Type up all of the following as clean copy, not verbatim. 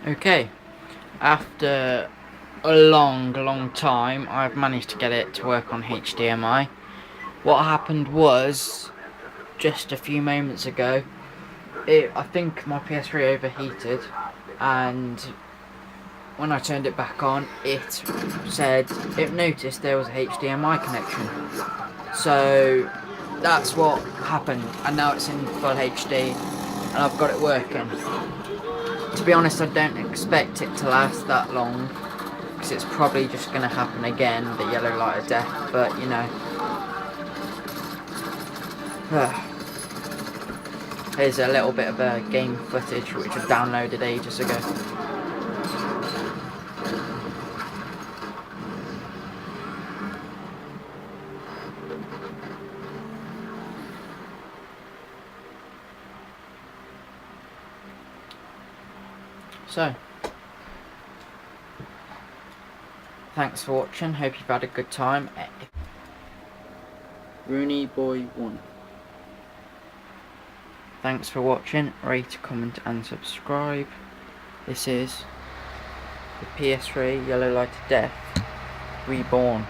Okay, after a long time, I've managed to get it to work on HDMI. What happened was, just a few moments ago, I think my PS3 overheated, and when I turned it back on, it noticed there was a HDMI connection. So that's what happened, and now it's in full HD, and I've got it working. To be honest, I don't expect it to last that long, because it's probably just going to happen again, the yellow light of death, but you know. Here's a little bit of game footage which I downloaded ages ago. So, thanks for watching, hope you've had a good time. Rooney Boy 1. Thanks for watching, rate, comment and subscribe. This is the PS3 Yellow Light of Death Reborn.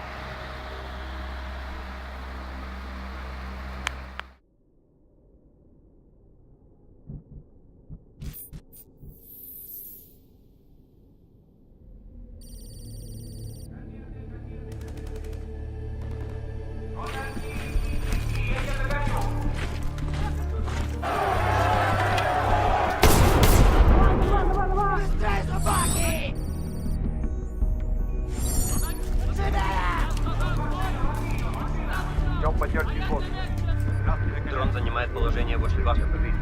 Дрон занимает положение возле вашей позиции.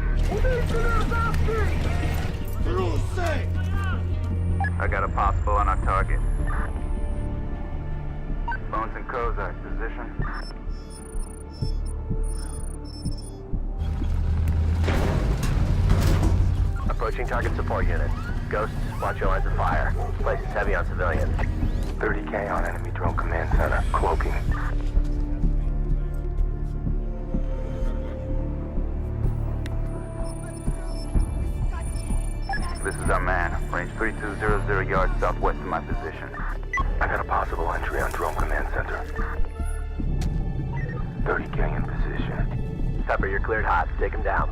I got a possible on our target. Bones and Kozak, position. Approaching target support unit. Ghosts, watch your lines of fire. Place is heavy on civilians. 30K on enemy drone command center. Cloaking. This is our man. Range 3200 yards southwest of my position. I got a possible entry on drone command center. 30K in position. Pepper, you're cleared hot. Take him down.